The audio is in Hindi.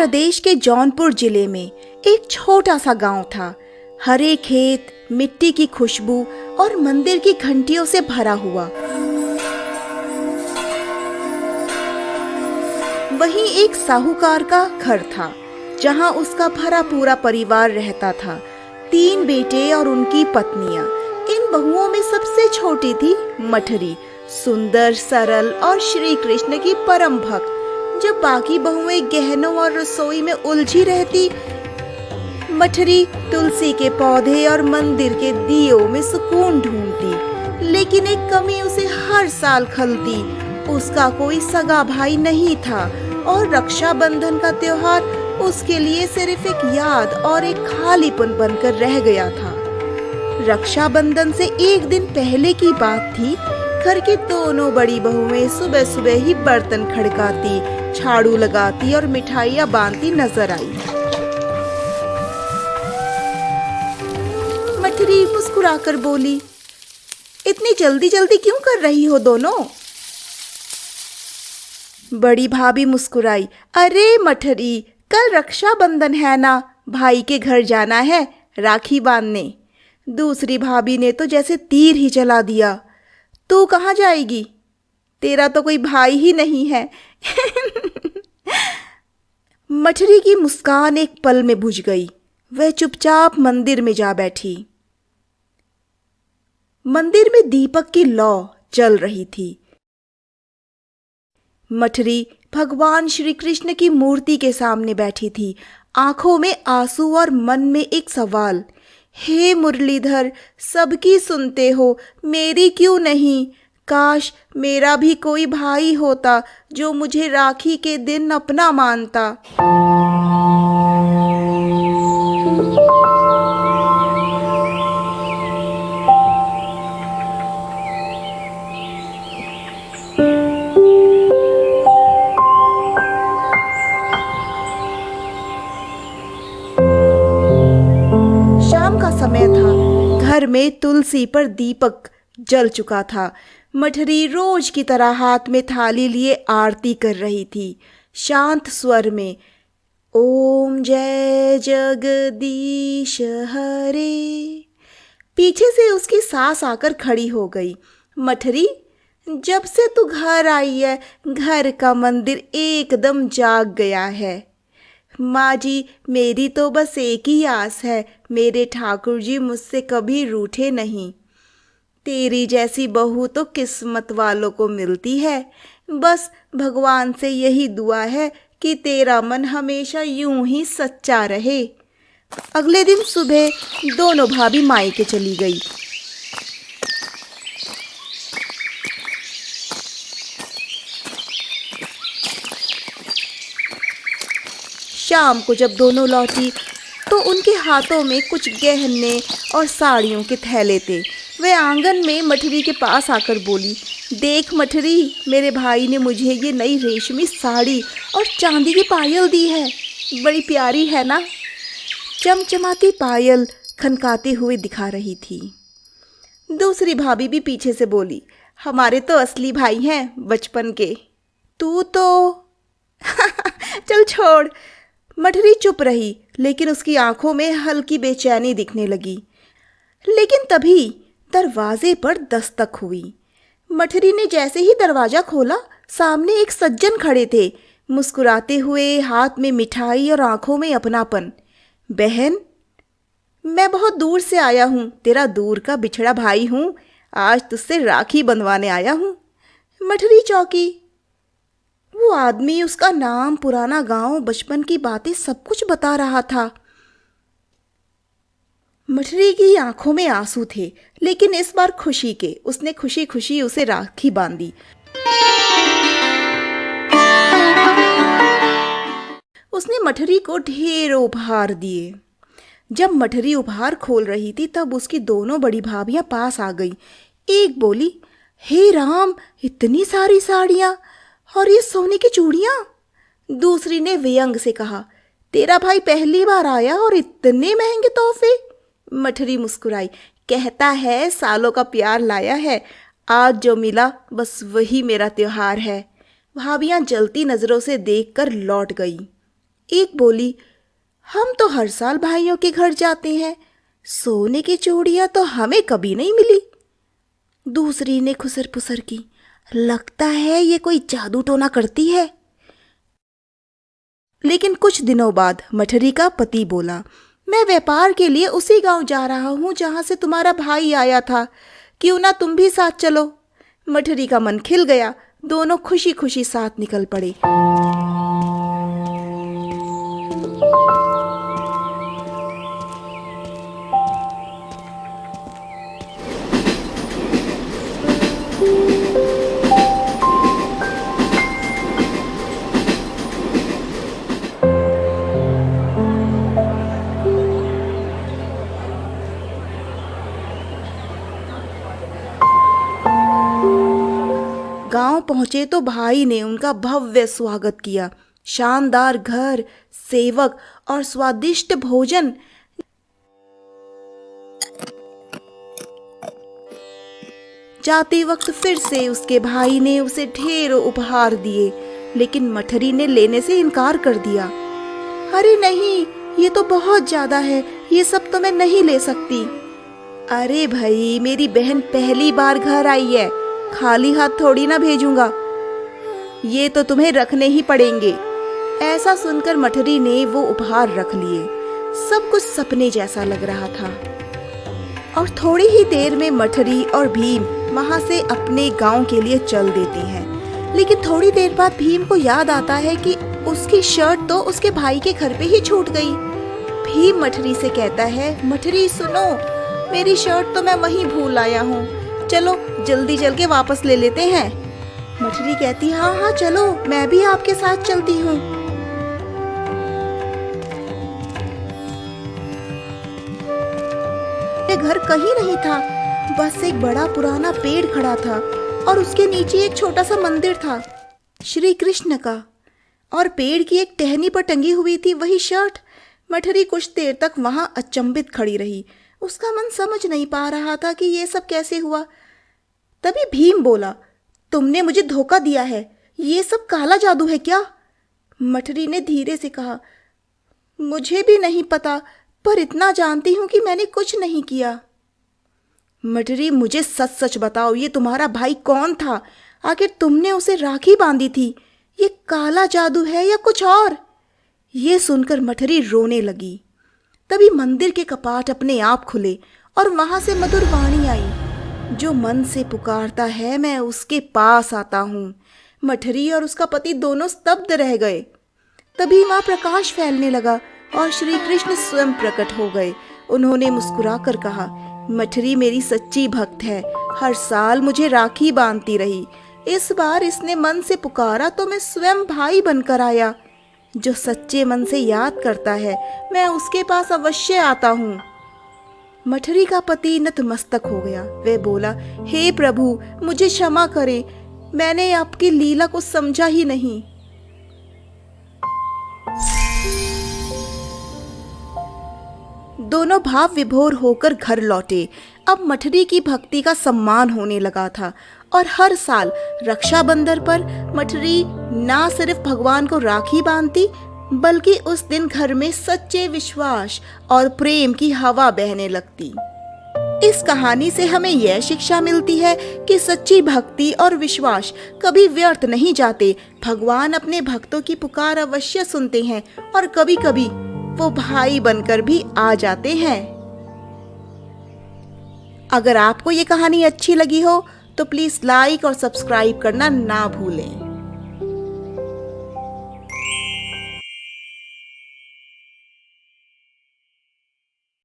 प्रदेश के जौनपुर जिले में एक छोटा सा गांव था। हरे खेत, मिट्टी की खुशबू और मंदिर की घंटियों से भरा हुआ। वहीं एक साहूकार का घर था जहां उसका भरा पूरा परिवार रहता था। 3 बेटे और उनकी पत्नियां। इन बहुओं में सबसे छोटी थी मठरी, सुंदर, सरल और श्री कृष्ण की परम भक्त। जब बाकी बहुएं गहनों और रसोई में उलझी रहती, मठरी तुलसी के पौधे और मंदिर के दियों में सुकून ढूंढती। लेकिन एक कमी उसे हर साल खलती। उसका कोई सगा भाई नहीं था और रक्षाबंधन का त्योहार उसके लिए सिर्फ एक याद और एक खालीपन बनकर रह गया था। रक्षाबंधन से एक दिन पहले की बात थी। घर की दोनों बड़ी बहुएं सुबह सुबह ही बर्तन खड़काती, झाड़ू लगाती और मिठाइयाँ बांधती नजर आई। मठरी मुस्कुराकर बोली, इतनी जल्दी जल्दी क्यों कर रही हो दोनों? बड़ी भाभी मुस्कुराई, अरे मठरी, कल रक्षाबंधन है ना, भाई के घर जाना है राखी बांधने। दूसरी भाभी ने तो जैसे तीर ही चला दिया, तू कहाँ जाएगी? तेरा तो कोई भाई ही नहीं है। मठरी की मुस्कान एक पल में बुझ गई। वह चुपचाप मंदिर में जा बैठी। मंदिर में दीपक की लौ जल रही थी। मठरी भगवान श्री कृष्ण की मूर्ति के सामने बैठी थी, आंखों में आंसू और मन में एक सवाल, हे मुरलीधर, सबकी सुनते हो, मेरी क्यों नहीं? काश मेरा भी कोई भाई होता जो मुझे राखी के दिन अपना मानता। शाम का समय था। घर में तुलसी पर दीपक जल चुका था। मठरी रोज की तरह हाथ में थाली लिए आरती कर रही थी, शांत स्वर में, ओम जय जगदीश हरे। पीछे से उसकी सास आकर खड़ी हो गई। मठरी, जब से तू घर आई है, घर का मंदिर एकदम जाग गया है। माँ जी, मेरी तो बस एक ही आस है, मेरे ठाकुर जी मुझसे कभी रूठे नहीं। तेरी जैसी बहू तो किस्मत वालों को मिलती है। बस भगवान से यही दुआ है कि तेरा मन हमेशा यूं ही सच्चा रहे। अगले दिन सुबह दोनों भाभी मायके चली गई। शाम को जब दोनों लौटी तो उनके हाथों में कुछ गहने और साड़ियों के थैले थे। वह आंगन में मठरी के पास आकर बोली, देख मठरी, मेरे भाई ने मुझे ये नई रेशमी साड़ी और चांदी की पायल दी है, बड़ी प्यारी है ना? चमचमाती पायल खनकाते हुए दिखा रही थी। दूसरी भाभी भी पीछे से बोली, हमारे तो असली भाई हैं बचपन के, तू तो चल छोड़। मठरी चुप रही, लेकिन उसकी आंखों में हल्की बेचैनी दिखने लगी। लेकिन तभी दरवाजे पर दस्तक हुई। मठरी ने जैसे ही दरवाजा खोला, सामने एक सज्जन खड़े थे, मुस्कुराते हुए, हाथ में मिठाई और आंखों में अपनापन। बहन, मैं बहुत दूर से आया हूँ, तेरा दूर का बिछड़ा भाई हूँ, आज तुझसे राखी बंधवाने आया हूँ। मठरी चौंकी। वो आदमी, उसका नाम, पुराना गांव, बचपन की बातें सब कुछ बता रहा था। मठरी की आंखों में आंसू थे, लेकिन इस बार खुशी के। उसने खुशी खुशी उसे राखी बांधी। उसने मठरी को ढेरों उपहार दिए। जब मठरी उपहार खोल रही थी तब उसकी दोनों बड़ी भाभियां पास आ गई। एक बोली, हे राम, इतनी सारी साड़ियां और ये सोने की चूड़ियां। दूसरी ने व्यंग से कहा, तेरा भाई पहली बार आया और इतने महंगे तोहफे। मठरी मुस्कुराई, कहता है सालों का प्यार लाया है, आज जो मिला बस वही मेरा त्योहार है। भाभियां जलती नजरों से देखकर लौट गई। एक बोली, हम तो हर साल भाइयों के घर जाते हैं, सोने की चूड़ियां तो हमें कभी नहीं मिली। दूसरी ने खुसर पुसर की, लगता है ये कोई जादू टोना करती है। लेकिन कुछ दिनों बाद मठरी का पति बोला, मैं व्यापार के लिए उसी गांव जा रहा हूं जहां से तुम्हारा भाई आया था, क्यों ना तुम भी साथ चलो। मठरी का मन खिल गया, दोनों खुशी खुशी साथ निकल पड़े। गांव पहुंचे तो भाई ने उनका भव्य स्वागत किया। शानदार घर, सेवक और स्वादिष्ट भोजन। जाते वक्त फिर से उसके भाई ने उसे ढेरों उपहार दिए, लेकिन मठरी ने लेने से इनकार कर दिया। अरे नहीं, ये तो बहुत ज्यादा है, ये सब तो मैं नहीं ले सकती। अरे भाई, मेरी बहन पहली बार घर आई है, खाली हाथ थोड़ी ना भेजूंगा, ये तो तुम्हें रखने ही पड़ेंगे। ऐसा सुनकर मठरी ने वो उपहार रख लिए। सब कुछ सपने जैसा लग रहा था और थोड़ी ही देर में मठरी और भीम वहां से अपने गांव के लिए चल देते हैं। लेकिन थोड़ी देर बाद भीम को याद आता है कि उसकी शर्ट तो उसके भाई के घर पे ही छूट गई। भीम मठरी से कहता है, मठरी सुनो, मेरी शर्ट तो मैं वहीं भूल आया हूँ, चलो जल्दी चल के वापस ले लेते हैं। मठरी कहती, हाँ हाँ चलो, मैं भी आपके साथ चलती हूँ। घर कहीं नहीं था, बस एक बड़ा पुराना पेड़ खड़ा था और उसके नीचे एक छोटा सा मंदिर था श्री कृष्ण का, और पेड़ की एक टहनी पर टंगी हुई थी वही शर्ट। मठरी कुछ देर तक वहां अचंभित खड़ी रही। उसका मन समझ नहीं पा रहा था कि ये सब कैसे हुआ। तभी भीम बोला, तुमने मुझे धोखा दिया है, ये सब काला जादू है क्या? मठरी ने धीरे से कहा, मुझे भी नहीं पता, पर इतना जानती हूं कि मैंने कुछ नहीं किया। मठरी, मुझे सच सच बताओ, ये तुम्हारा भाई कौन था? आखिर तुमने उसे राखी बांधी थी, ये काला जादू है या कुछ और? ये सुनकर मठरी रोने लगी। तभी मंदिर के कपाट अपने आप खुले और वहां से मधुर वाणी आई, जो मन से पुकारता है मैं उसके पास आता हूँ। मठरी और उसका पति दोनों स्तब्ध रह गए। तभी वहां प्रकाश फैलने लगा और श्री कृष्ण स्वयं प्रकट हो गए। उन्होंने मुस्कुराकर कहा, मठरी मेरी सच्ची भक्त है, हर साल मुझे राखी बांधती रही। इस बार इसने मन से पुकारा तो मैं स्वयं भाई बनकर आया। जो सच्चे मन से याद करता है, मैं उसके पास अवश्य आता हूँ। मठरी का पति नतमस्तक हो गया। वह बोला, हे प्रभु, मुझे क्षमा करें, मैंने आपकी लीला को समझा ही नहीं। दोनों भाव विभोर होकर घर लौटे। अब मठरी की भक्ति का सम्मान होने लगा था और हर साल रक्षाबंधन पर मठरी ना सिर्फ भगवान को राखी बांधती, बल्कि उस दिन घर में सच्चे विश्वास और प्रेम की हवा बहने लगती। इस कहानी से हमें यह शिक्षा मिलती है कि सच्ची भक्ति और विश्वास कभी व्यर्थ नहीं जाते। भगवान अपने भक्तों की पुकार अवश्य सुनते हैं और कभी कभी वो भाई बनकर भी आ जाते हैं। अगर आपको ये कहानी अच्छी लगी हो तो प्लीज लाइक और सब्सक्राइब करना ना भूलें।